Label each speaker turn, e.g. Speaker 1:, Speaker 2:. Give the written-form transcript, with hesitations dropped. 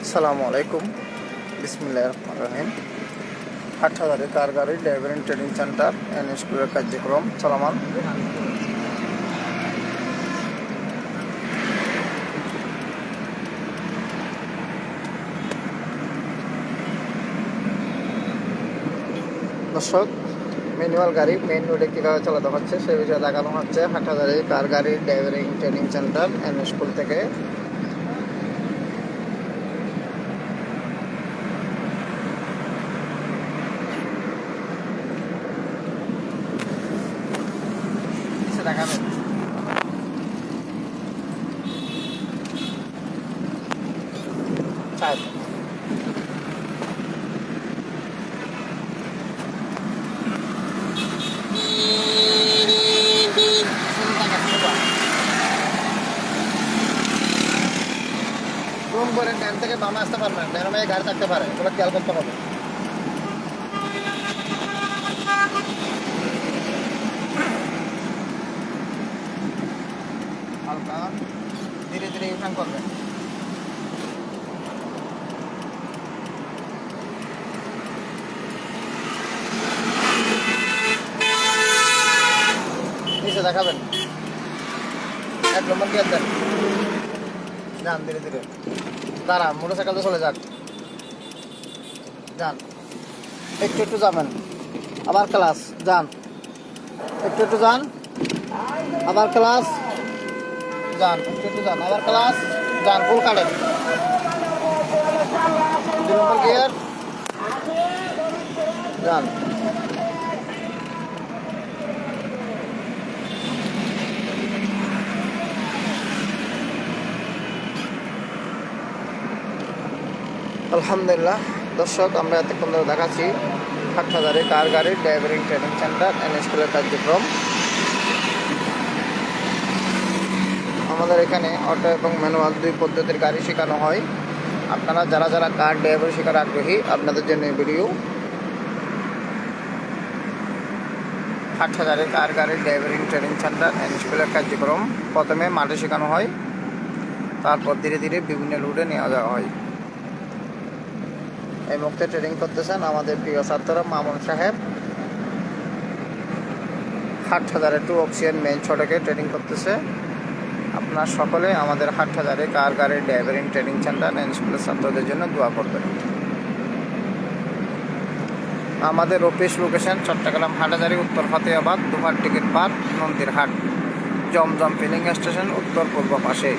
Speaker 1: আসসালামু আলাইকুম, বিসমিল্লাহির রহমানির রহিম। হাটহাজারী কার গাড়ি ড্রাইভিং ট্রেনিং সেন্টার এন স্কুলের কার্যক্রম চলমান। দর্শক, ম্যানুয়াল গাড়ি মেইন রোডে কীভাবে চালাতে হচ্ছে সেই বিষয়ে দেখানো হচ্ছে হাটহাজারী কার গাড়ি driving training centre N school থেকে। দেখাবেন চার রুম করে ড্যাম থেকে বামে আসতে পারবেন, ড্যামে গাড়ি থাকতে পারে, ওগুলো খেয়াল করতে হবে। হালকা ধীরে ধীরে ইউটার্ন করবেন। নিচে দেখাবেন, 1 নম্বর গিয়ার দেন, যান ধীরে ধীরে। দাঁড়ান, মোটরসাইকেল চলে যাক, যান একটু একটু যাবেন। আবার ক্লাস যান, একটু একটু যান, আবার ক্লাস যান, একটু একটু যান, আবার ক্লাস যান, ফুল কাটেন। 2 নম্বর গিয়ার যান। আলহামদুলিল্লাহ দর্শক, আমরা এতক্ষণ ধরে দেখাচ্ছি হাটহাজারী কার গাড়ি ড্রাইভিং ট্রেনিং সেন্টার এন স্কুলের কার্যক্রম। আমাদের এখানে অটো এবং ম্যানুয়াল 2 পদ্ধতির গাড়ি শেখানো হয়। আপনারা যারা যারা কার ড্রাইভার শেখার আগ্রহী, আপনাদের জন্য এই ভিডিও। হাটহাজারী কার গাড়ি ড্রাইভিং ট্রেনিং সেন্টার এন স্কুলের কার্যক্রম প্রথমে মাঠে শেখানো হয়, তারপর ধীরে ধীরে বিভিন্ন রুটে নেওয়া যাওয়া হয়। এই মুহূর্তে ট্রেনিং করতেছেন আমাদের প্রিয় ছাত্র মামুন সাহেব। হাটহাজারী টু অক্সিজেন মেইন সড়কে ট্রেনিং করতেছে। আপনার সকলে আমাদের হাটহাজারী কার গাড়ি ড্রাইভিং ট্রেনিং সেন্টার এন স্কুলের ছাত্রদের জন্য দোয়া করবেন। আমাদের অফিস লোকেশন চট্টগ্রাম হাটহাজারী, উত্তর ফতেহাবাদ, দুহার টিকিট পার্ক, নন্দীর হাট, জমজম ফিলিং স্টেশন উত্তর পূর্ব পাশে।